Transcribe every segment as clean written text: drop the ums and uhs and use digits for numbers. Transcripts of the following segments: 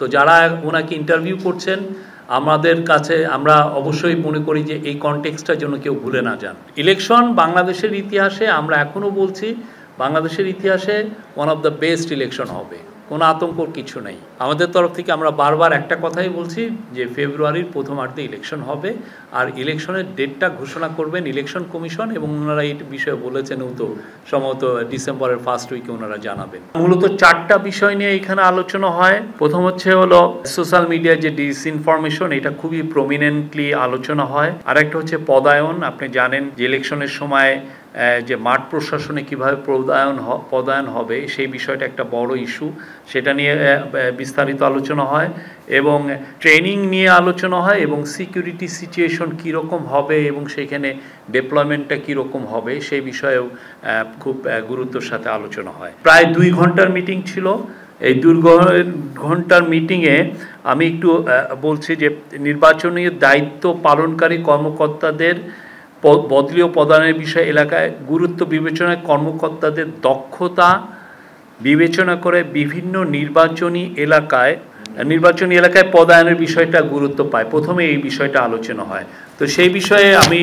তো যারা ওনাকে ইন্টারভিউ করছেন আমাদের কাছে আমরা অবশ্যই মনে করি যে এই কনটেক্সটটার জন্য কেউ ভুলে না যান। ইলেকশন বাংলাদেশের ইতিহাসে আমরা এখনও বলছি বাংলাদেশের ইতিহাসে one of the best election হবে, কোনো আতঙ্কর কিছু নেই। আমাদের তরফ থেকে আমরা বারবার একটা কথাই বলছি যে ফেব্রুয়ারির প্রথমার্ধে ইলেকশন হবে, আর ইলেকশনের ডেটটা ঘোষণা করবেন ইলেকশন কমিশন, এবং ওনারা এই বিষয়ে বলেছেন তো সম্ভবত ডিসেম্বরের ফার্স্ট উইকে ওনারা জানাবেন। মূলত 4টা বিষয় নিয়ে এখানে আলোচনা হয়। প্রথম হলো সোশ্যাল মিডিয়ার যে ডিসইনফরমেশন, এটা খুবই প্রমিনেন্টলি আলোচনা হয়। আর একটা হচ্ছে পদায়ন। আপনি জানেন যে ইলেকশনের সময় যে মাঠ প্রশাসনে কীভাবে পদায়ন হবে সেই বিষয়টা একটা বড় ইস্যু, সেটা নিয়ে বিস্তারিত আলোচনা হয়, এবং ট্রেনিং নিয়ে আলোচনা হয়, এবং সিকিউরিটি সিচুয়েশন কীরকম হবে এবং সেখানে ডেপ্লয়মেন্টটা কীরকম হবে সেই বিষয়েও খুব গুরুত্বের সাথে আলোচনা হয়। প্রায় 2 ঘন্টার মিটিং ছিল। এই 2 ঘন্টার মিটিংয়ে আমি একটু বলছি যে নির্বাচনী দায়িত্ব পালনকারী কর্মকর্তাদের বদলীয় পদায়নের বিষয়ে এলাকায় গুরুত্ব বিবেচনায় কর্মকর্তাদের দক্ষতা বিবেচনা করে বিভিন্ন নির্বাচনী এলাকায় পদায়নের বিষয়টা গুরুত্ব পায়। প্রথমে এই বিষয়টা আলোচনা হয়। তো সেই বিষয়ে আমি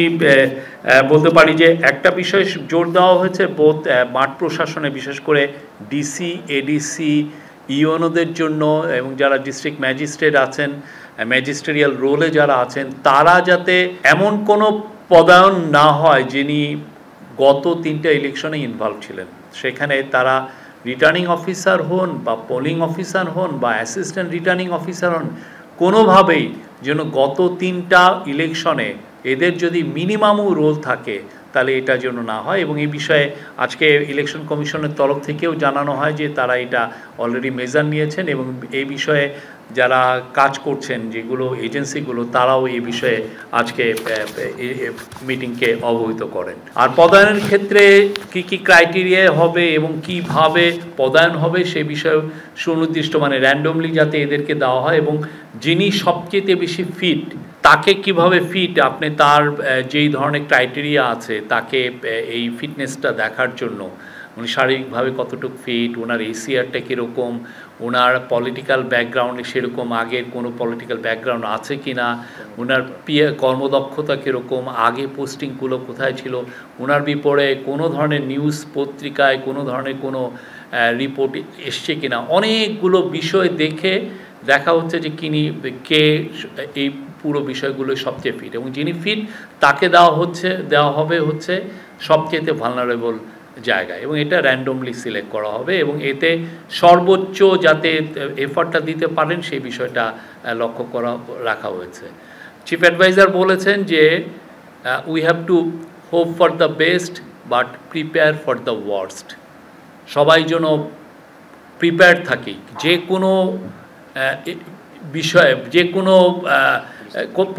বলতে পারি যে একটা বিষয় জোর দেওয়া হয়েছে বোধ মাঠ প্রশাসনে, বিশেষ করে ডিসি, এডিসি, ইউএনওদের জন্য, এবং যারা ডিস্ট্রিক্ট ম্যাজিস্ট্রেট আছেন, ম্যাজিস্ট্রেরিয়াল রোলে যারা আছেন, তারা যাতে এমন কোনো পদায়ন না হয় যিনি গত 3টা ইলেকশনে ইনভলভ ছিলেন। সেখানে তারা রিটার্নিং অফিসার হন বা পোলিং অফিসার হন বা অ্যাসিস্ট্যান্ট রিটার্নিং অফিসার হন, কোনোভাবেই যেন গত 3টা ইলেকশনে এদের যদি মিনিমামও রোল থাকে তাহলে এটা যেন না হয়। এবং এই বিষয়ে আজকে ইলেকশন কমিশনের তরফ থেকেও জানানো হয় যে তারা এটা অলরেডি মেজার নিয়েছেন, এবং এই বিষয়ে যারা কাজ করছেন যেগুলো এজেন্সিগুলো, তারাও এই বিষয়ে আজকে মিটিংকে অবহিত করেন। আর পদায়নের ক্ষেত্রে কি কি ক্রাইটেরিয়া হবে এবং কিভাবে পদায়ন হবে সেই বিষয়ে সুনির্দিষ্ট, মানে র্যান্ডমলি যাতে এদেরকে দেওয়া হয়, এবং যিনি সবচেয়ে বেশি ফিট তাকে কিভাবে ফিট, আপনি তার যেই ধরনের ক্রাইটেরিয়া আছে তাকে এই ফিটনেসটা দেখার জন্য উনি শারীরিকভাবে কতটুকু ফিট, ওনার এসিআরটা কীরকম, ওনার পলিটিক্যাল ব্যাকগ্রাউন্ডে সেরকম আগের কোনো পলিটিক্যাল ব্যাকগ্রাউন্ড আছে কি না, ওনার কর্মদক্ষতা কীরকম, আগে পোস্টিংগুলো কোথায় ছিল, ওনার বিপরীতে কোনো ধরনের নিউজ পত্রিকায় কোনো ধরনের কোনো রিপোর্ট এসছে কিনা, অনেকগুলো বিষয় দেখা হচ্ছে যে কে এই পুরো বিষয়গুলো সবচেয়ে ফিট, এবং যিনি ফিট তাকে দেওয়া হবে হচ্ছে সবচেয়ে ভালনারেবল জায়গায়, এবং এটা র্যান্ডমলি সিলেক্ট করা হবে, এবং এতে সর্বোচ্চ যাতে এফর্টটা দিতে পারেন সেই বিষয়টা লক্ষ্য রাখা হয়েছে। চিফ অ্যাডভাইজার বলেছেন যে we have to hope for the best but prepare for the worst. সবাই যেন প্রিপেয়ার থাকি, যে কোনো বিষয়ে, যে কোনো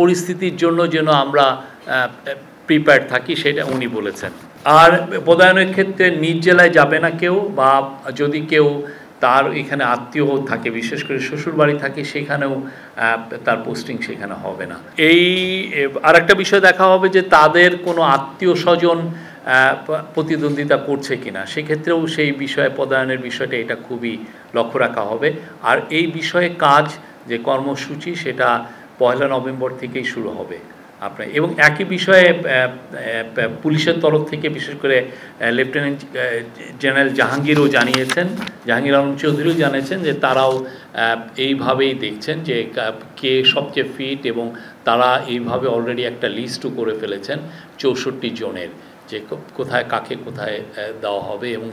পরিস্থিতির জন্য যেন আমরা প্রিপেয়ার থাকি, সেটা উনি বলেছেন। আর পদায়নের ক্ষেত্রে নিজ জেলায় যাবে না কেউ, বা যদি কেউ তার এখানে আত্মীয় থাকে, বিশেষ করে শ্বশুরবাড়ি থাকে, সেখানেও তার পোস্টিং সেখানে হবে না। আরেকটা বিষয় দেখা হবে যে তাদের কোনো আত্মীয় স্বজন প্রতিদ্বন্দ্বিতা করছে কিনা, সেক্ষেত্রেও সেই বিষয়ে পদায়নের বিষয়টা এটা খুবই লক্ষ্য রাখা হবে। আর এই বিষয়ে কাজ যে কর্মসূচি সেটা 1 নভেম্বর থেকেই শুরু হবে আপনার। এবং একই বিষয়ে পুলিশের তরফ থেকে বিশেষ করে লেফটেন্যান্ট জেনারেল জাহাঙ্গীর আলম চৌধুরীও জানিয়েছেন যে তারাও এইভাবেই দেখছেন যে কে সবচেয়ে ফিট, এবং তারা এইভাবে অলরেডি একটা লিস্টও করে ফেলেছেন 64 জনের, যে কোথায় কাকে কোথায় দেওয়া হবে, এবং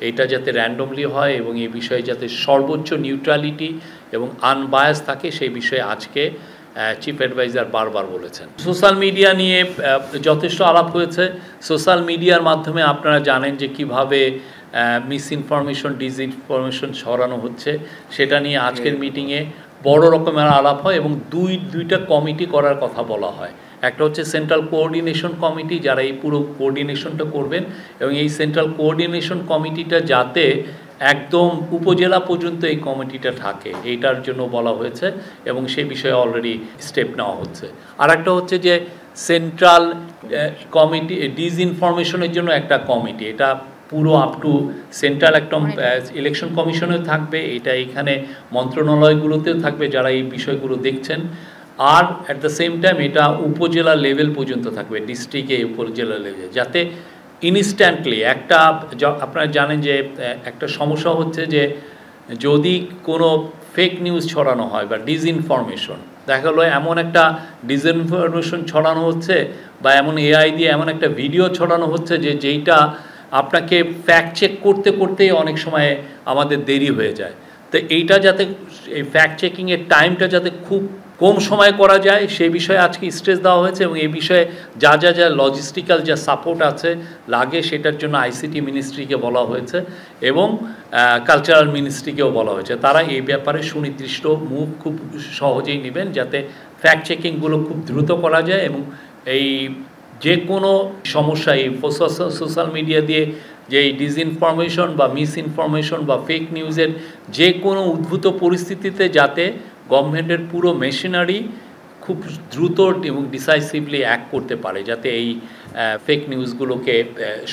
এইটা যাতে র্যান্ডমলি হয় এবং এই বিষয়ে যাতে সর্বোচ্চ নিউট্রালিটি এবং আনবায়াস থাকে সেই বিষয়ে আজকে চিফ অ্যাডভাইজার বারবার বলেছেন। সোশ্যাল মিডিয়া নিয়ে যথেষ্ট আলাপ হয়েছে। সোশ্যাল মিডিয়ার মাধ্যমে আপনারা জানেন যে কিভাবে মিসইনফরমেশন, ডিসইনফরমেশন ছড়ানো হচ্ছে, সেটা নিয়ে আজকের মিটিংয়ে বড় রকমের আলাপ হয়, এবং দুইটা কমিটি করার কথা বলা হয়। একটা হচ্ছে সেন্ট্রাল কোঅর্ডিনেশন কমিটি, যারা এই পুরো কোঅর্ডিনেশনটা করবেন, এবং এই সেন্ট্রাল কোঅর্ডিনেশন কমিটিটা যাতে একদম উপজেলা পর্যন্ত এই কমিটিটা থাকে, এইটার জন্য বলা হয়েছে, এবং সেই বিষয়ে অলরেডি স্টেপ নেওয়া হচ্ছে। আর একটা হচ্ছে যে সেন্ট্রাল কমিটি ডিসইনফরমেশনের জন্য একটা কমিটি, এটা পুরো আপ টু সেন্ট্রাল একদম ইলেকশন কমিশনেও থাকবে, এটা এখানে মন্ত্রণালয়গুলোতেও থাকবে যারা এই বিষয়গুলো দেখছেন। আর অ্যাট দ্য সেম টাইম এটা উপজেলা লেভেল পর্যন্ত থাকবে, ডিস্ট্রিক্টে উপজেলা লেভেলে, যাতে ইনস্ট্যান্টলি একটা, আপনারা জানেন যে একটা সমস্যা হচ্ছে যে যদি কোনো ফেক নিউজ ছড়ানো হয় বা ডিসইনফরমেশন, দেখা গেলো এমন একটা ডিসইনফরমেশন ছড়ানো হচ্ছে বা এমন এআই দিয়ে এমন একটা ভিডিও ছড়ানো হচ্ছে যেইটা আপনাকে ফ্যাক্ট চেক করতে করতেই অনেক সময় আমাদের দেরি হয়ে যায়। তো এইটা যাতে, এই ফ্যাক্ট চেকিংয়ের টাইমটা যাতে খুব কম সময়ে করা যায় সেই বিষয়ে আজকে স্ট্রেস দেওয়া হয়েছে, এবং এই বিষয়ে যা লজিস্টিক্যাল যা সাপোর্ট আছে লাগে সেটার জন্য আইসিটি মিনিস্ট্রিকে বলা হয়েছে এবং কালচারাল মিনিস্ট্রিকেও বলা হয়েছে। তারা এই ব্যাপারে সুনির্দিষ্ট মুভ খুব সহজেই নেবেন যাতে ফ্যাক্ট চেকিংগুলো খুব দ্রুত করা যায় এবং এই যে কোনো সমস্যা এই সোশ্যাল মিডিয়া দিয়ে যে এই ডিসইনফরমেশন বা মিসইনফরমেশন বা ফেক নিউজের যে কোনো উদ্ভূত পরিস্থিতিতে যাতে গভর্নমেন্টের পুরো মেশিনারি খুব দ্রুত এবং ডিসাইসিভলি অ্যাক্ট করতে পারে, যাতে এই ফেক নিউজগুলোকে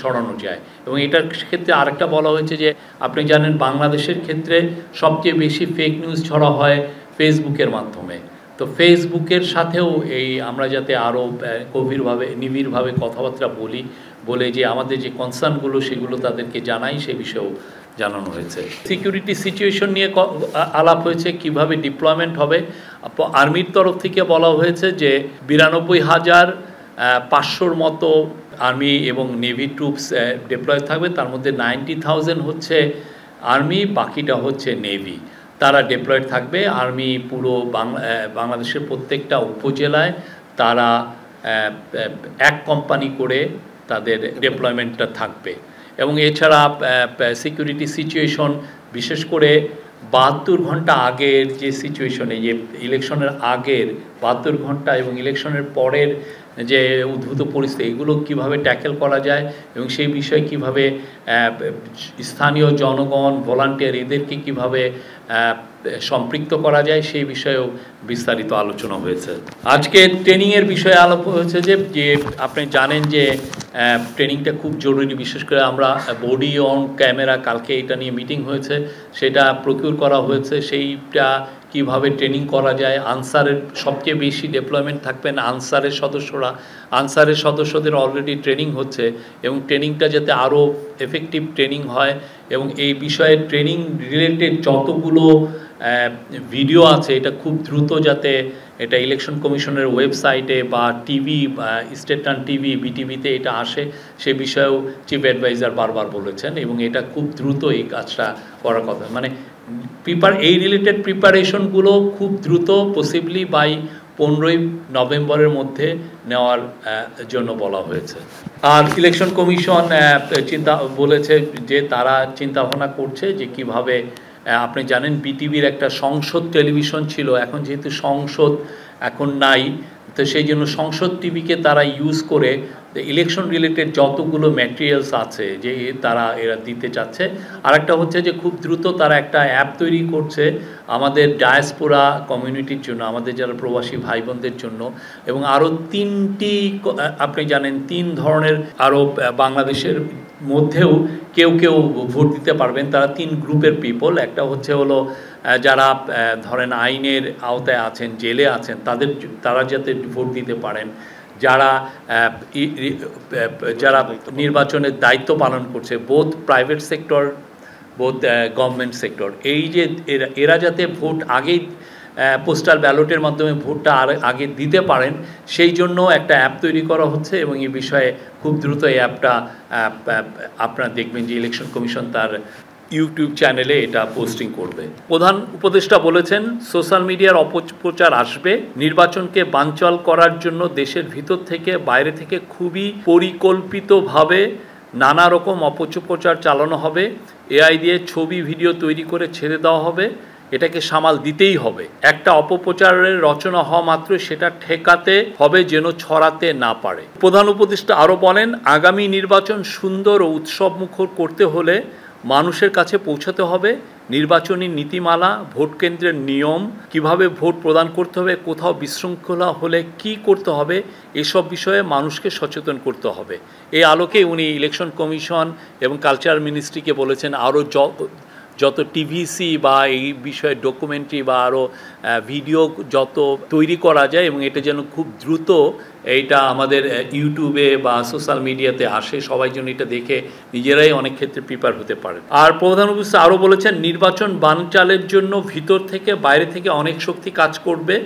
সরানো যায়। এবং এটার ক্ষেত্রে আরেকটা বলা হয়েছে যে আপনি জানেন বাংলাদেশের ক্ষেত্রে সবচেয়ে বেশি ফেক নিউজ ছড়া হয় ফেসবুকের মাধ্যমে। তো ফেসবুকের সাথেও এই আমরা যাতে আরও গভীরভাবে নিবিড়ভাবে কথাবার্তা বলে যে আমাদের যে কনসার্নগুলো সেগুলো তাদেরকে জানাই, সে বিষয়েও জানানো হয়েছে। সিকিউরিটি সিচুয়েশন নিয়ে আলাপ হয়েছে, কিভাবে ডিপ্লয়মেন্ট হবে। আর্মির তরফ থেকে বলা হয়েছে যে 92,500 মতো আর্মি এবং নেভি ট্রুপস ডিপ্লয় থাকবে, তার মধ্যে 90,000 হচ্ছে আর্মি, বাকিটা হচ্ছে নেভি। তারা ডিপ্লয়েড থাকবে। আর্মি পুরো বাংলাদেশের প্রত্যেকটা উপজেলায় তারা এক কোম্পানি করে তাদের ডিপ্লয়মেন্টটা থাকবে। এবং এছাড়া সিকিউরিটি সিচুয়েশন বিশেষ করে 72 ঘন্টা আগের যে সিচুয়েশনে, যে ইলেকশনের আগের 72 ঘন্টা এবং ইলেকশনের পরের যে উদ্ভূত পরিস্থিতি, এগুলো কিভাবে ট্যাকেল করা যায় এবং সেই বিষয়ে কিভাবে স্থানীয় জনগণ, ভলান্টিয়ার এদেরকে কিভাবে সম্পৃক্ত করা যায় সেই বিষয়েও বিস্তারিত আলোচনা হয়েছে। আজকে ট্রেনিংয়ের বিষয়ে আলাপ হয়েছে যে আপনি জানেন যে ট্রেনিংটা খুব জরুরি, বিশেষ করে আমরা বডি অন ক্যামেরা, কালকে এটা নিয়ে মিটিং হয়েছে, সেটা প্রকিউর করা হয়েছে। সেইটা কিভাবে ট্রেনিং করা যায়। আনসারের সবচেয়ে বেশি ডেপ্লয়মেন্ট থাকবেন আনসারের সদস্যরা, আনসারের সদস্যদের অলরেডি ট্রেনিং হচ্ছে এবং ট্রেনিংটা যাতে আরও এফেক্টিভ ট্রেনিং হয় এবং এই বিষয়ে ট্রেনিং রিলেটেড যতগুলো ভিডিও আছে এটা খুব দ্রুত যাতে এটা ইলেকশন কমিশনের ওয়েবসাইটে বা টিভি, স্টেট টিভি, বিটিভিতে এটা আসে, সে বিষয়েও চিফ অ্যাডভাইজার বারবার বলেছেন এবং এটা খুব দ্রুত এই কাজটা করার কথা। মানে এই রিলেটেড প্রিপারেশনগুলো খুব দ্রুত পসিবলি বাই 15ই নভেম্বরের মধ্যে নেওয়ার জন্য বলা হয়েছে। আর ইলেকশন কমিশন বলেছে যে তারা চিন্তা ভাবনা করছে যে কিভাবে, আপনি জানেন বিটিভির একটা সংসদ টেলিভিশন ছিল, এখন যেহেতু সংসদ এখন নাই, তো সেই জন্য সংসদ টিভিকে তারা ইউজ করে ইলেকশন রিলেটেড যতগুলো ম্যাটেরিয়ালস আছে যে এরা দিতে চাচ্ছে। আরেকটা হচ্ছে যে খুব দ্রুত তারা একটা অ্যাপ তৈরি করছে আমাদের ডায়াসপোরা কমিউনিটির জন্য, আমাদের যারা প্রবাসী ভাই বোনদের জন্য, এবং আরও 3টি, আপনি জানেন 3 ধরনের আরও বাংলাদেশের মধ্যেও কেউ ভোট দিতে পারবেন। তারা 3 গ্রুপের পিপল। একটা হচ্ছে হলো যারা ধরেন আইনের আওতায় আছেন, জেলে আছেন, তারা যাতে ভোট দিতে পারেন, যারা নির্বাচনের দায়িত্ব পালন করছে, both private sector both government sector, এই যে এরা যাতে ভোট আগেই পোস্টাল ব্যালটের মাধ্যমে ভোটটা আগে দিতে পারেন, সেই জন্য একটা অ্যাপ তৈরি করা হচ্ছে এবং এই বিষয়ে খুব দ্রুত এই অ্যাপটা আপনারা দেখবেন যে ইলেকশন কমিশন তার ইউটিউব চ্যানেলে এটা পোস্টিং করবে। প্রধান উপদেষ্টা বলেছেন সোশ্যাল মিডিয়ার অপপ্রচার আসবে, নির্বাচনকে বানচাল করার জন্য দেশের ভিতর থেকে বাইরে থেকে খুবই পরিকল্পিতভাবে নানা রকম অপপ্রচার চালানো হবে। এআই দিয়ে ছবি ভিডিও তৈরি করে ছেড়ে দেওয়া হবে, এটাকে সামাল দিতেই হবে। একটা অপপ্রচারের রচনা হওয়া মাত্র সেটা ঠেকাতে হবে যেন ছড়াতে না পারে। প্রধান উপদেষ্টা আরও বলেন, আগামী নির্বাচন সুন্দর ও উৎসবমুখর করতে হলে মানুষের কাছে পৌঁছাতে হবে, নির্বাচনী নীতিমালা, ভোট কেন্দ্রের নিয়ম, কিভাবে ভোট প্রদান করতে হবে, কোথাও বিশৃঙ্খলা হলে কি করতে হবে, এসব বিষয়ে মানুষকে সচেতন করতে হবে। এই আলোকে উনি ইলেকশন কমিশন এবং কালচার মিনিস্ট্রিকে বলেছেন আরও যত টিভিসি বা এই বিষয়ে ডকুমেন্টারি বা আরও ভিডিও যত তৈরি করা যায় এবং এটা যেন খুব দ্রুত এইটা আমাদের ইউটিউবে বা সোশ্যাল মিডিয়াতে আসে, সবাই যেন এটা দেখে নিজেরাই অনেক ক্ষেত্রে প্রিপেয়ার হতে পারে। আর প্রধান উপদেষ্টা আরও বলেছেন নির্বাচন বানচালের জন্য ভিতর থেকে বাইরে থেকে অনেক শক্তি কাজ করবে,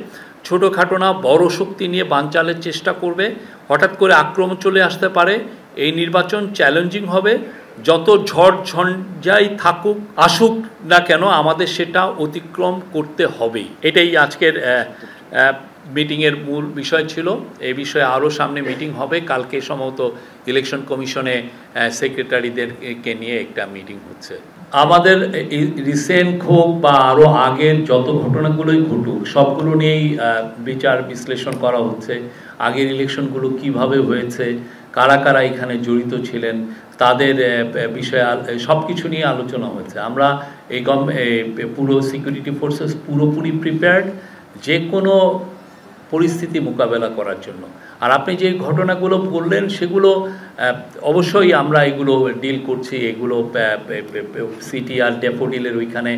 ছোটোখাটো না বড় শক্তি নিয়ে বানচালের চেষ্টা করবে, হঠাৎ করে আক্রমণ চলে আসতে পারে, এই নির্বাচন চ্যালেঞ্জিং হবে, যত ঝড় ঝঞ্ঝাই আসুক না কেন আমাদের সেটা অতিক্রম করতে হবেই। এটাই আজকের মিটিংয়ের মূল বিষয় ছিল। এই বিষয়ে আরও সামনে মিটিং হবে, কালকে সম্ভবত ইলেকশন কমিশনে সেক্রেটারিদেরকে নিয়ে একটা মিটিং হচ্ছে। আমাদের রিসেন্ট হোক বা আরও আগের যত ঘটনাগুলোই ঘটুক সবগুলো নিয়েই বিচার বিশ্লেষণ করা হচ্ছে। আগের ইলেকশনগুলো কিভাবে হয়েছে, কারা কারা এখানে জড়িত ছিলেন, তাদের বিষয়ে সব কিছু নিয়ে আলোচনা হয়েছে। আমরা এই পুরো সিকিউরিটি ফোর্সেস পুরোপুরি প্রিপেয়ার্ড যে কোনো পরিস্থিতি মোকাবেলা করার জন্য। আর আপনি যে ঘটনাগুলো বললেন সেগুলো অবশ্যই আমরা এগুলো ডিল করছি। এগুলো সিটি আর ড্যাফোডিলের ওইখানে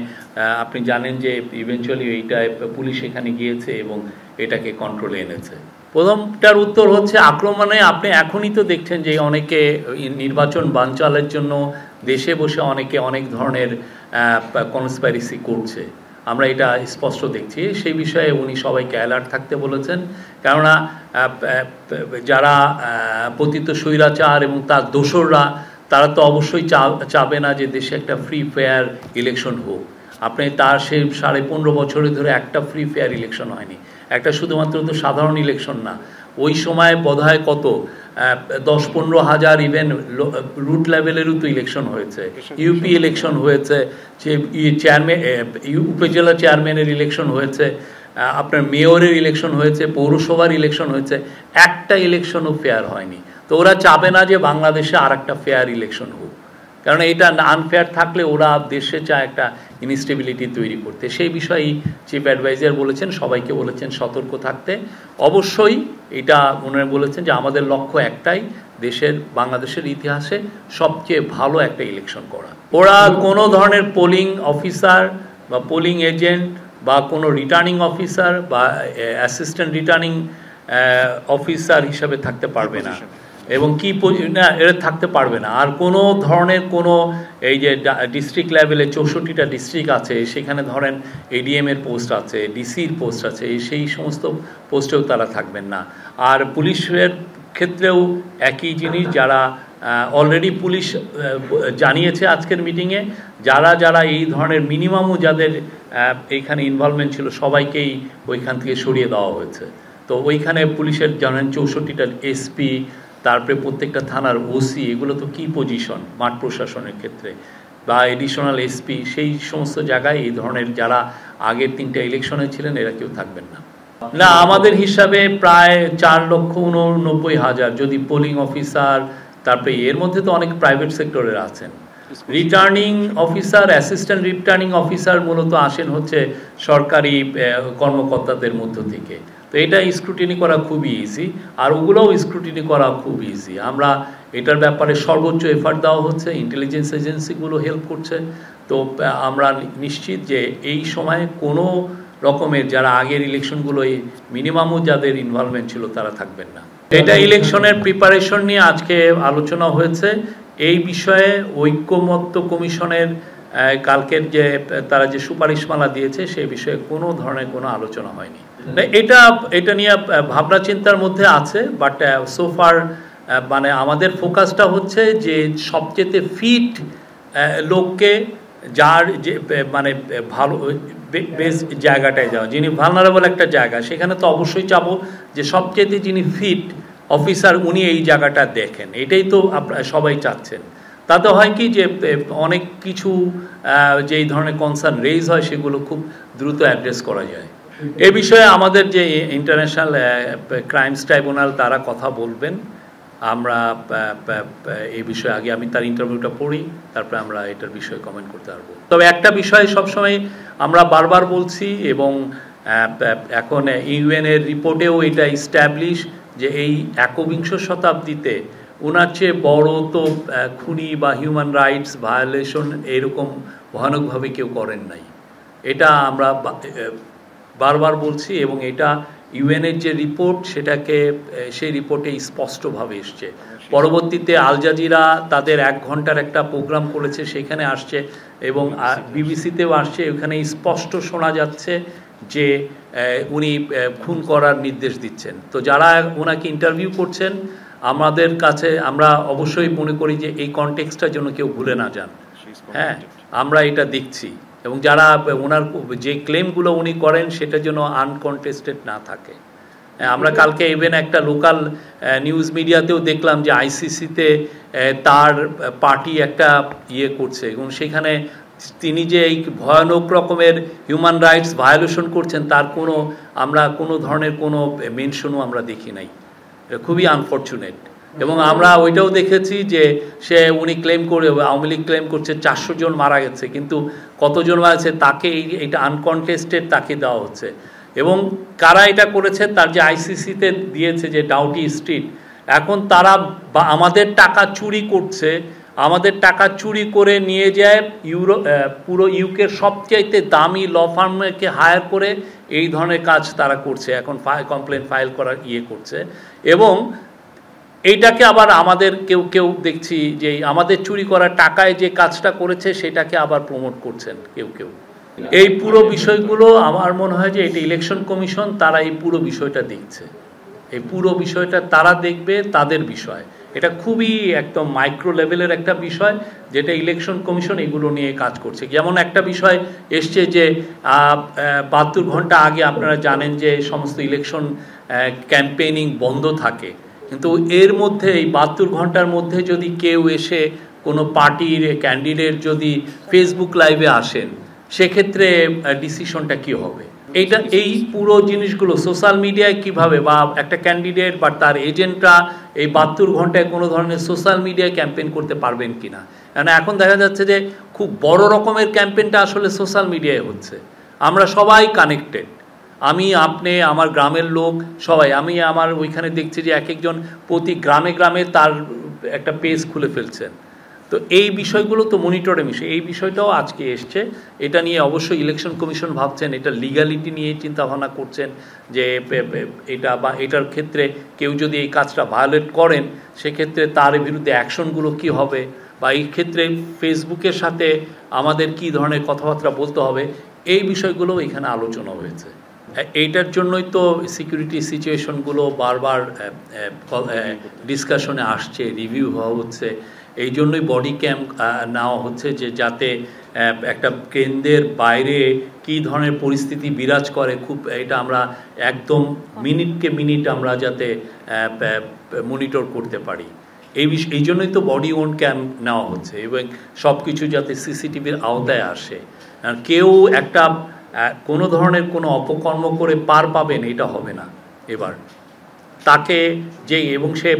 আপনি জানেন যে ইভেনচুয়ালি এইটা পুলিশ এখানে গিয়েছে এবং এটাকে কন্ট্রোলে এনেছে। প্রথমটার উত্তর হচ্ছে আক্রমণে আপনি এখনই তো দেখছেন যে অনেকে নির্বাচন বানচালের জন্য দেশে বসে অনেকে অনেক ধরনের কনস্পাইরেসি করছে, আমরা এটা স্পষ্ট দেখছি। সেই বিষয়ে উনি সবাইকে অ্যালার্ট থাকতে বলেছেন, কেননা যারা পতিত স্বৈরাচার এবং তার দোসররা তারা তো অবশ্যই চাবে না যে দেশে একটা ফ্রি ফেয়ার ইলেকশন হোক। আপনি তার সেই 15.5 বছরে ধরে একটা ফ্রি ফেয়ার ইলেকশন হয়নি, একটা শুধুমাত্র তো সাধারণ ইলেকশন না, ওই সময় বোধহয় কত 10-15 হাজার ইভেন রুট লেভেলেরও তো ইলেকশন হয়েছে, ইউপি ইলেকশন হয়েছে, যে চেয়ারম্যান উপজেলা চেয়ারম্যানের ইলেকশন হয়েছে, আপনার মেয়রের ইলেকশন হয়েছে, পৌরসভার ইলেকশন হয়েছে, একটা ইলেকশনও ফেয়ার হয়নি। তো ওরা চাবে না যে বাংলাদেশে আর একটা ফেয়ার ইলেকশন হোক, কারণ এটা আনফেয়ার থাকলে ওরা দেশে চায় একটা ইনস্টেবিলিটি তৈরি করতে। সেই বিষয়েই চিফ অ্যাডভাইজার বলেছেন, সবাইকে বলেছেন সতর্ক থাকতে। অবশ্যই এটা ওনারা বলেছেন যে আমাদের লক্ষ্য একটাই, বাংলাদেশের ইতিহাসে সবচেয়ে ভালো একটা ইলেকশন করা। ওরা কোনো ধরনের পোলিং অফিসার বা পোলিং এজেন্ট বা কোনো রিটার্নিং অফিসার বা অ্যাসিস্ট্যান্ট রিটার্নিং অফিসার হিসাবে থাকতে পারবে না, এবং না এরা থাকতে পারবে না। আর কোনো ধরনের কোনো এই যে ডিস্ট্রিক্ট লেভেলে 64টা ডিস্ট্রিক্ট আছে, সেখানে ধরেন এডিএমের পোস্ট আছে, ডিসির পোস্ট আছে, সেই সমস্ত পোস্টেও তারা থাকবেন না। আর পুলিশের ক্ষেত্রেও একই জিনিস, যারা অলরেডি পুলিশ জানিয়েছে আজকের মিটিংয়ে, যারা এই ধরনের মিনিমামও যাদের এইখানে ইনভলভমেন্ট ছিল সবাইকেই ওইখান থেকে সরিয়ে দেওয়া হয়েছে। তো ওইখানে পুলিশের জানেন 64টা এসপি, তারপরে প্রত্যেকটা থানার ওসি, এগুলো তো কি পজিশন মাঠ প্রশাসনের ক্ষেত্রে, বা এডিশনাল এসপি, সেই সমস্ত জায়গায় এই ধরনের যারা আগের 3টা ইলেকশনে ছিলেন এরা কেউ থাকবেন না। না, আমাদের হিসাবে প্রায় 4,89,000 যদি পোলিং অফিসার, তারপরে এর মধ্যে তো অনেক প্রাইভেট সেক্টরের আছেন। Returning officer, assistant returning officer মূলত আসেন হচ্ছে সরকারি কর্মকর্তাদের মধ্য থেকে। তো এটা স্ক্রুটিনি করা খুবই ইজি, আর ওগুলোও স্ক্রুটিনি করা খুব ইজি। আমরা এটার ব্যাপারে সর্বোচ্চ এফার্ট দেওয়া হচ্ছে, ইন্টেলিজেন্স এজেন্সিগুলো হেল্প করছে। তো আমরা নিশ্চিত যে এই সময়ে কোনো রকমের যারা আগের ইলেকশনগুলো মিনিমামও যাদের ইনভলভমেন্ট ছিল তারা থাকবেন না। এটা ইলেকশনের প্রিপারেশন নিয়ে আজকে আলোচনা হয়েছে। এই বিষয়ে ঐক্যমত্য কমিশনের কালকের যে তারা যে সুপারিশমালা দিয়েছে সেই বিষয়ে কোনো ধরনের কোনো আলোচনা হয়নি। এটা নিয়ে ভাবনা চিন্তার মধ্যে আছে, বাট সোফার মানে আমাদের ফোকাসটা হচ্ছে যে সবচেয়ে ফিট লোককে, যার যে মানে ভালো বেশ জায়গাটায় যাওয়া, যিনি ভালনারেবল একটা জায়গা, সেখানে তো অবশ্যই চাবো যে সবচেয়ে যিনি ফিট অফিসার উনি এই জায়গাটা দেখেন। এটাই তো আপনারা সবাই চাচ্ছেন। তাতে হয় কি যে অনেক কিছু যেই ধরনের কনসার্ন রেইজ হয় সেগুলো খুব দ্রুত অ্যাড্রেস করা যায়। এ বিষয়ে আমাদের যে ইন্টারন্যাশনাল ক্রাইমস ট্রাইব্যুনাল তারা কথা বলবেন, আমরা এই বিষয়ে আগে আমি তার ইন্টারভিউটা পড়ি, তারপরে আমরা এটার বিষয়ে কমেন্ট করতে পারবো। তবে একটা বিষয় সবসময় আমরা বারবার বলছি এবং এখন ইউএনের রিপোর্টেও এটা ইস্টাবলিশ যে এই একবিংশ শতাব্দীতে ওনার চেয়ে বড় তো খুনি বা হিউম্যান রাইটস ভায়োলেশন এরকম ভয়ানকভাবে কেউ করেন নাই। এটা আমরা বারবার বলছি এবং এটা ইউএনের যে রিপোর্ট সেটাকে সেই রিপোর্টে স্পষ্টভাবে এসছে। পরবর্তীতে আল জাজিরা তাদের 1 ঘন্টার একটা প্রোগ্রাম করেছে, সেখানে আসছে এবং বিবিসিতেও আসছে, ওখানে স্পষ্ট শোনা যাচ্ছে যে উনি খুন করার নির্দেশ দিচ্ছেন। তো যারা ওনাকে ইন্টারভিউ করছেন আমাদের কাছে আমরা অবশ্যই মনে করি যে এই কনটেক্সটটা যেন কেউ ভুলে না যান। হ্যাঁ, আমরা এটা দেখছি এবং যারা ওনার যে ক্লেমগুলো উনি করেন সেটা যেন আনকনটেস্টেড না থাকে। আমরা কালকে ইভেন একটা লোকাল নিউজ মিডিয়াতেও দেখলাম যে আইসিসিতে তার পার্টি একটা করছে এবং সেখানে তিনি যে এই ভয়ানক রকমের হিউম্যান রাইটস ভায়োলেশন করছেন তার আমরা কোনো ধরনের কোনো মেনশনও আমরা দেখি নাই। খুবই আনফর্চুনেট। এবং আমরা ওইটাও দেখেছি যে উনি ক্লেম করে, আওয়ামী লীগ ক্লেম করছে 400 জন মারা গেছে, কিন্তু কতজন মারা গেছে তাকে এটা আনকনটেস্টেড তাকে দেওয়া হচ্ছে। এবং কারা এটা করেছে তার যে আইসিসিতে দিয়েছে যে ডাউটি স্ট্রিট, এখন তারা আমাদের টাকা চুরি করছে, আমাদের টাকা চুরি করে নিয়ে যায় পুরো ইউকের সবচাইতে দামি ল ফার্মকে হায়ার করে এই ধরনের কাজ তারা করছে, এখন কমপ্লেন ফাইল করার করছে। এবং এইটাকে আবার আমাদের কেউ দেখছি যে আমাদের চুরি করা টাকায় যে কাজটা করেছে সেটাকে আবার প্রমোট করছেন কেউ। এই পুরো বিষয়গুলো আমার মনে হয় যে এটা ইলেকশন কমিশন তারা এই পুরো বিষয়টা দেখছে, এই পুরো বিষয়টা তারা দেখবে, তাদের বিষয় এটা খুবই একদম মাইক্রো লেভেলের একটা বিষয় যেটা ইলেকশন কমিশন এগুলো নিয়ে কাজ করছে। যেমন একটা বিষয় এসছে যে 72 ঘন্টা আগে আপনারা জানেন যে সমস্ত ইলেকশন ক্যাম্পেইনিং বন্ধ থাকে, কিন্তু এর মধ্যে এই 72 ঘন্টার মধ্যে যদি কেউ এসে কোনো পার্টির ক্যান্ডিডেট যদি ফেসবুক লাইভে আসেন সেক্ষেত্রে ডিসিশনটা কি হবে, এই পুরো জিনিসগুলো সোশ্যাল মিডিয়ায় কিভাবে বা একটা ক্যান্ডিডেট বা তার এজেন্টরা এই 72 ঘন্টায় কোনো ধরনের সোশ্যাল মিডিয়ায় ক্যাম্পেইন করতে পারবেন কিনা। কারণ এখন দেখা যাচ্ছে যে খুব বড় রকমের ক্যাম্পেইনটা আসলে সোশ্যাল মিডিয়ায় হচ্ছে, আমরা সবাই কানেক্টেড, আমি আপনি আমার গ্রামের লোক সবাই, আমি আমার ওইখানে দেখছি যে একজন প্রতি গ্রামে তার একটা পেজ খুলে ফেলছেন। তো এই বিষয়গুলো তো মনিটরে এই বিষয়টাও আজকে এসছে, এটা নিয়ে অবশ্যই ইলেকশন কমিশন ভাবছেন, এটা লিগ্যালিটি নিয়ে চিন্তাভাবনা করছেন যে এটা বা এটার ক্ষেত্রে কেউ যদি এই কাজটা ভায়োলেট করেন সেক্ষেত্রে তার বিরুদ্ধে অ্যাকশনগুলো কি হবে, বা এই ক্ষেত্রে ফেসবুকের সাথে আমাদের কি ধরনের কথাবার্তা বলতে হবে, এই বিষয়গুলো এখানে আলোচনা হয়েছে। এইটার জন্যই তো সিকিউরিটি সিচুয়েশনগুলো বারবার ডিসকাশনে আসছে, রিভিউ হওয়া হচ্ছে, এই জন্যই বডি ক্যাম্প নেওয়া হচ্ছে যে যাতে একটা কেন্দ্রের বাইরে কি ধরনের পরিস্থিতি বিরাজ করে এটা আমরা একদম মিনিটকে মিনিট আমরা যাতে মনিটর করতে পারি। এই জন্যই তো বডি ওন ক্যাম্প নেওয়া হচ্ছে এবং সব কিছু যাতে সিসিটিভির আওতায় আসে। কেউ একটা কোনো ধরনের কোনো অপকর্ম করে পার পাবেন এটা হবে না এবার, তাকে এবং সে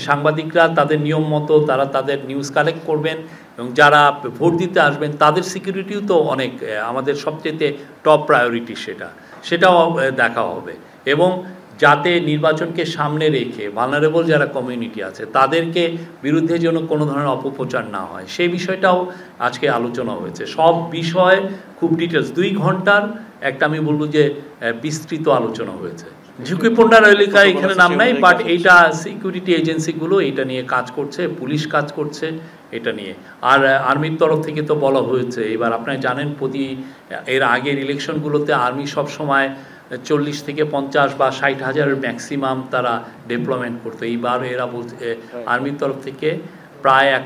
সাংবাদিকরা তাদের নিয়ম মতো তারা তাদের নিউজ কালেক্ট করবেন এবং যারা ভোট দিতে আসবেন তাদের সিকিউরিটিও তো অনেক আমাদের সবচেয়ে টপ প্রায়োরিটি, সেটাও দেখা হবে। এবং যাতে নির্বাচনকে সামনে রেখে ভালনারেবল যারা কমিউনিটি আছে তাদেরকে বিরুদ্ধে যেন কোনো ধরনের অপপ্রচার না হয় সেই বিষয়টাও আজকে আলোচনা হয়েছে। সব বিষয় খুব ডিটেলস 2 ঘন্টার একটা আমি বলবো যে বিস্তৃত আলোচনা হয়েছে। ঝুঁকিপূর্ণ এলাকায় এখানে নাম নাই, বাট এইটা সিকিউরিটি এজেন্সিগুলো এটা নিয়ে কাজ করছে, পুলিশ কাজ করছে এটা নিয়ে। আর আর্মির তরফ থেকে তো বলা হয়েছে, এবার আপনারা জানেন এর আগের ইলেকশনগুলোতে আর্মি সব সময় 40 থেকে 50 বা 60 হাজারের ম্যাক্সিমাম তারা ডেপ্লয়মেন্ট করতো। এইবার এরা বলছে আর্মির তরফ থেকে প্রায় 1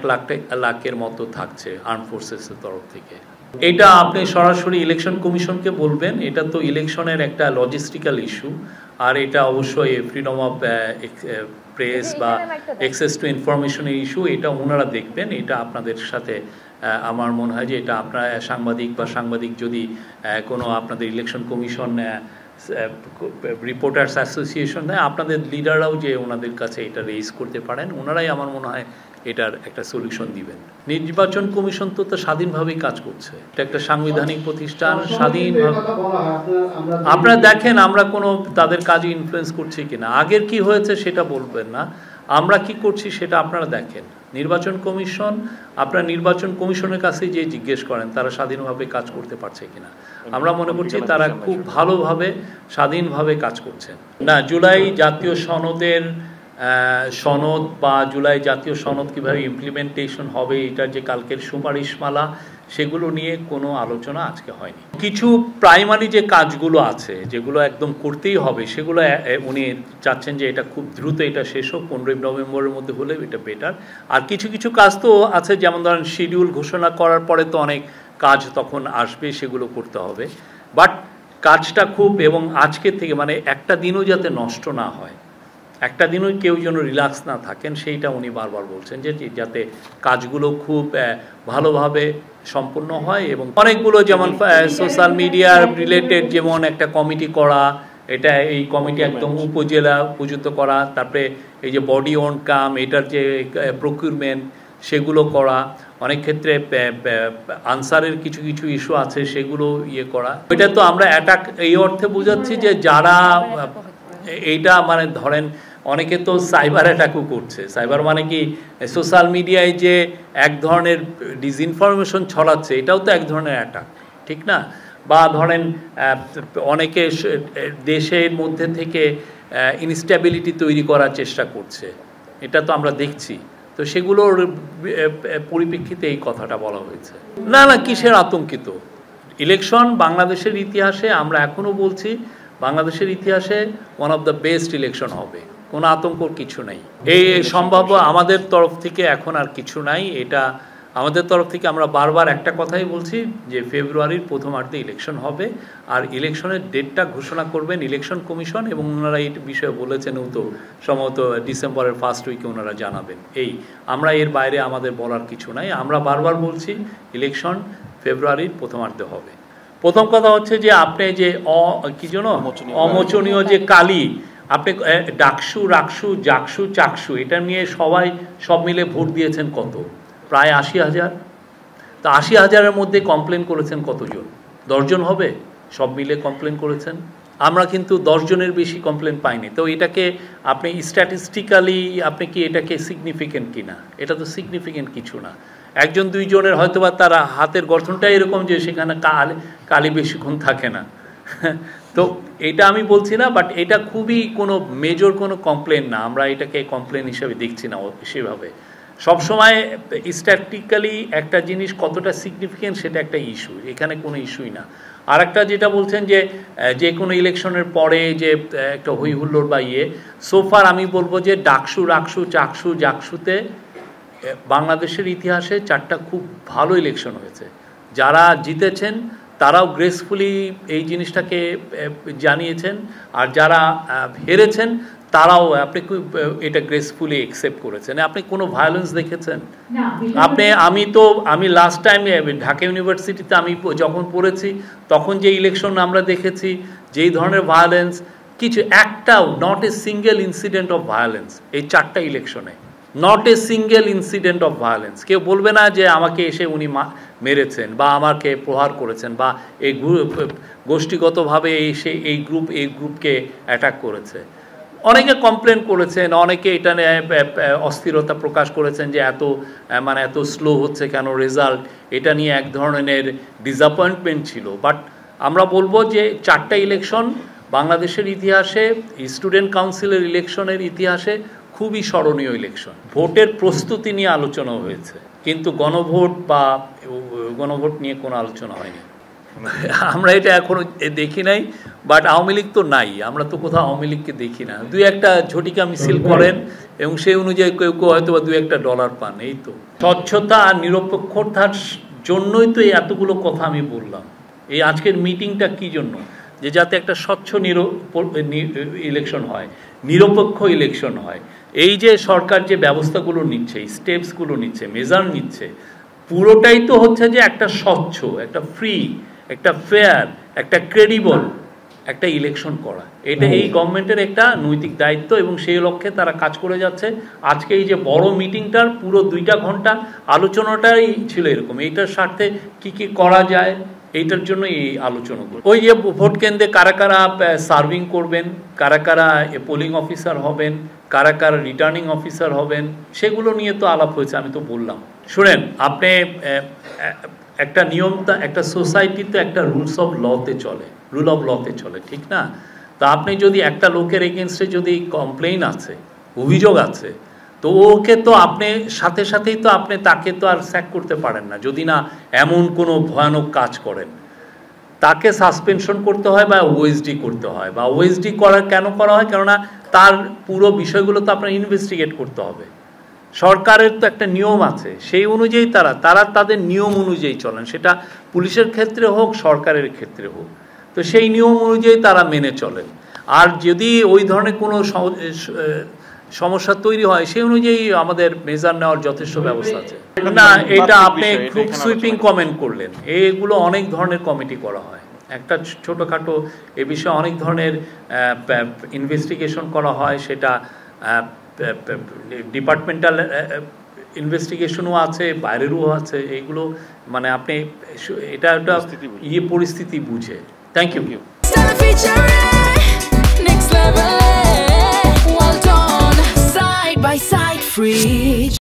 লাখের মতো থাকছে আর্ম ফোর্সেসের তরফ থেকে। এটা আপনি সরাসরি ইলেকশন কমিশনকে বলবেন, এটা তো ইলেকশনের একটা লজিস্টিক্যাল ইস্যু, আর এটা অবশ্যই ফ্রিডম অফ প্রেস বা অ্যাক্সেস টু ইনফরমেশনের ইস্যু, এটা ওনারা দেখবেন। এটা আপনাদের সাথে আমার মনে হয় যে এটা আপনারা সাংবাদিক যদি কোনো আপনাদের ইলেকশন কমিশন রিপোর্টার্স অ্যাসোসিয়েশন দেয়, আপনাদের লিডাররাও যে ওনাদের কাছে এটা রেইজ করতে পারেন, ওনারাই আমার মনে হয় এটার একটা সলিউশন দিবেন। নির্বাচন কমিশন তো স্বাধীনভাবেই কাজ করছে, এটা একটা সাংবিধানিক প্রতিষ্ঠান, স্বাধীনভাবে। আপনারা দেখেন আমরা কোনো তাদের কাজে ইনফ্লুয়েন্স করছি কিনা, আগের কি হয়েছে সেটা বলবেন না, আমরা কি করছি সেটা আপনারা দেখেন। নির্বাচন কমিশন, আপনারা নির্বাচন কমিশনের কাছে যে জিজ্ঞেস করেন তারা স্বাধীনভাবে কাজ করতে পারছে কিনা, আমরা মনে করছি তারা খুব ভালোভাবে স্বাধীনভাবে কাজ করছে। না, জুলাই জাতীয় সনদের সনদ বা জুলাই জাতীয় সনদ কিভাবে ইমপ্লিমেন্টেশন হবে, এটার যে কালকের সুপারিশমালা, সেগুলো নিয়ে কোনো আলোচনা আজকে হয়নি। কিছু প্রাইমারি যে কাজগুলো আছে যেগুলো একদম করতেই হবে, সেগুলো উনি চাচ্ছেন যে এটা খুব দ্রুত এটা শেষ হোক, 15 নভেম্বরের মধ্যে হলে এটা বেটার। আর কিছু কিছু কাজ তো আছে, যেমন ধরেন শিডিউল ঘোষণা করার পরে তো অনেক কাজ তখন আসবে, সেগুলো করতে হবে। বাট কাজটা খুব, এবং আজকের থেকে মানে একটা দিনও যাতে নষ্ট না হয়, একটা দিনও কেউ যেন রিল্যাক্স না থাকেন, সেইটা উনি বারবার বলছেন যে যাতে কাজগুলো খুব ভালোভাবে সম্পন্ন হয়। এবং অনেকগুলো যেমন সোশ্যাল মিডিয়ার রিলেটেড যেমন একটা কমিটি করা, এটা এই কমিটি একদম উপজেলা উপযুক্ত করা, তারপরে এই যে বডি অন কাম এটার যে প্রকিউরমেন্ট সেগুলো করা, অনেক ক্ষেত্রে আনসারের কিছু কিছু ইস্যু আছে সেগুলো ইয়ে করা। এটা তো আমরা অ্যাটাক এই অর্থে বোঝাচ্ছি যে যারা এইটা মানে ধরেন অনেকে তো সাইবার অ্যাটাকও করছে। সাইবার মানে কি, সোশ্যাল মিডিয়ায় যে এক ধরনের ডিসইনফরমেশন ছড়াচ্ছে, এটাও তো এক ধরনের অ্যাটাক, ঠিক না? বা ধরেন অনেকে দেশের মধ্যে থেকে ইনস্ট্যাবিলিটি তৈরি করার চেষ্টা করছে, এটা তো আমরা দেখছি। তো সেগুলোর পরিপ্রেক্ষিতে এই কথাটা বলা হয়েছে। না না, কিসের আতঙ্কিত? ইলেকশন বাংলাদেশের ইতিহাসে, আমরা এখনও বলছি বাংলাদেশের ইতিহাসে one of the best election হবে, কোনো আতঙ্কর কিছু নাই। এই সম্ভাব্য আমাদের তরফ থেকে এখন আর কিছু নাই, এটা আমাদের তরফ থেকে আমরা বারবার একটা কথাই বলছি যে ফেব্রুয়ারির প্রথমার্ধে ইলেকশন হবে, আর ইলেকশনের ডেটটা ঘোষণা করবেন ইলেকশন কমিশন, এবং ওনারা এই বিষয়ে বলেছেন তো সম্ভবত ডিসেম্বরের ফার্স্ট উইকে ওনারা জানাবেন। এই আমরা এর বাইরে আমাদের বলার কিছু নাই, আমরা বারবার বলছি ইলেকশন ফেব্রুয়ারির প্রথমার্ধে হবে। প্রথম কথা হচ্ছে যে আপনি যে কি যেন অমোচনীয় যে কালি, আপনি ডাকসু রাকসু জাকসু চাকসু এটা নিয়ে সব মিলে ভোট দিয়েছেন কত? প্রায় 80,000। তো 80,000-এর মধ্যে কমপ্লেন করেছেন কতজন? 10 জন হবে সব মিলে কমপ্লেন করেছেন। আমরা কিন্তু 10 জনের বেশি কমপ্লেন পাইনি। তো এটাকে আপনি স্ট্যাটিস্টিক্যালি আপনি কি এটাকে সিগনিফিকেন্ট কিনা? এটা তো সিগনিফিকেন্ট কিছু না। একজন দুইজনের হয়তোবা তারা হাতের গঠনটাই এরকম যে সেখানে কালি বেশিক্ষণ থাকে না। তো এটা আমি বলছি না, বাট এটা খুবই কোনো মেজর কোনো কমপ্লেন না, আমরা এটাকে কমপ্লেন হিসেবে দেখছি না সেভাবে। সবসময় স্ট্যাটিস্টিক্যালি একটা জিনিস কতটা সিগনিফিকেন্ট সেটা একটা ইস্যু, এখানে কোনো ইস্যুই না। আর একটা যেটা বলছেন যে কোনো ইলেকশনের পরে যে একটা হই হুল্লোড় বা সোফার আমি বলবো যে ডাকসু রাকসু চাকসু জাকসুতে বাংলাদেশের ইতিহাসে 4টা খুব ভালো ইলেকশন হয়েছে। যারা জিতেছেন তারাও গ্রেসফুলি এই জিনিসটাকে জানিয়েছেন, আর যারা হেরেছেন তারাও আপনি এটা গ্রেসফুলি অ্যাকসেপ্ট করেছেন। আপনি কোনো ভায়োলেন্স দেখেছেন? আমি লাস্ট টাইম ঢাকা ইউনিভার্সিটিতে আমি যখন পড়েছি তখন যে ইলেকশন আমরা দেখেছি, যেই ধরনের ভায়োলেন্স, কিছু একটাও not a single incident of violence এই 4টা ইলেকশনে, not a single incident of violence. কেউ বলবে না যে আমাকে এসে উনি মেরেছেন বা আমাকে প্রহার করেছেন বা এই গোষ্ঠীগতভাবে এসে এই গ্রুপকে অ্যাটাক করেছে। অনেকে কমপ্লেন করেছেন, অনেকে এটা নিয়ে অস্থিরতা প্রকাশ করেছেন যে এত স্লো হচ্ছে কেন রেজাল্ট, এটা নিয়ে এক ধরনের ডিসঅ্যাপয়েন্টমেন্ট ছিল। বাট আমরা বলবো যে 4টা ইলেকশন বাংলাদেশের ইতিহাসে, স্টুডেন্ট কাউন্সিলের ইলেকশনের ইতিহাসে খুবই স্মরণীয় ইলেকশন। ভোটের প্রস্তুতি নিয়ে আলোচনা হয়েছে, কিন্তু গণভোট নিয়ে কোনো আলোচনা হয়নি। আমরা এটা এখনো দেখি নাই, বাট আওয়ামী লীগ তো নাই, আমরা তো কোথাও আওয়ামী লীগকে দেখি না। দুই একটা ঝটিকা মিছিল করেন এবং সেই অনুযায়ী কেউ হয়তো বা $2 পান, এই তো। স্বচ্ছতা আর নিরপেক্ষতার জন্যই তো এই এতগুলো কথা আমি বললাম। এই আজকের মিটিংটা কি জন্য? যে যাতে একটা স্বচ্ছ ইলেকশন হয়, নিরপেক্ষ ইলেকশন হয়। এই যে সরকার যে ব্যবস্থাগুলো নিচ্ছে, স্টেপসগুলো নিচ্ছে, মেজার নিচ্ছে, পুরোটাই তো হচ্ছে যে একটা স্বচ্ছ, একটা ফ্রি, একটা ফেয়ার, একটা ক্রেডিবল একটা ইলেকশন করা, এটা এই গভর্নমেন্টের একটা নৈতিক দায়িত্ব এবং সেই লক্ষ্যে তারা কাজ করে যাচ্ছে। আজকে এই যে বড় মিটিংটার পুরো 2টা ঘন্টা আলোচনাটাই ছিল এরকম, এইটার স্বার্থে কি কি করা যায় এইটার জন্য এই আলোচনাগুলো। ওই যে ভোট কেন্দ্রে কারা কারা সার্ভিং করবেন, কারা কারা পোলিং অফিসার হবেন, কারা কারা রিটার্নিং অফিসার হবেন, সেগুলো নিয়ে তো আলাপ হয়েছে, আমি তো বললাম। শুনেন, আপনি একটা নিয়ম, একটা সোসাইটিতে একটা রুলস অফ লতে চলে, রুল অফ লতে চলে, ঠিক না? তা আপনি যদি একটা লোকের এগেনস্টে যদি কমপ্লেইন আছে, অভিযোগ আছে, তো ওকে তো আপনি সাথে সাথেই তো আপনি তাকে তো আর স্যাক করতে পারেন না, যদি না এমন কোনো ভয়ানক কাজ করেন। তাকে সাসপেনশন করতে হয় বা ওএসডি করতে হয়, বা ওএসডি কেন করা হয়, কেননা তার পুরো বিষয়গুলো তো আপনার ইনভেস্টিগেট করতে হবে। সরকারের তো একটা নিয়ম আছে, সেই অনুযায়ী তারা তাদের নিয়ম অনুযায়ী চলেন, সেটা পুলিশের ক্ষেত্রে হোক, সরকারের ক্ষেত্রে হোক। তো সেই নিয়ম অনুযায়ী তারা মেনে চলেন। আর যদি ওই ধরনের কোনো সমস্যা তৈরি হয়, সেই অনুযায়ী আমাদের মেজার নেওয়ার যথেষ্ট ব্যবস্থা আছে। না, এটা আপনি খুব সুইপিং কমেন্ট করলেন। এইগুলো অনেক ধরনের কমিটি করা হয়, একটা ছোটোখাটো এ বিষয়ে অনেক ধরনের ইনভেস্টিগেশন করা হয়, সেটা ডিপার্টমেন্টাল ইনভেস্টিগেশনও আছে, বাইরেরও আছে। এইগুলো মানে আপনি এটা একটা পরিস্থিতি বুঝে। Thank you. Next level, well done, side by side, free.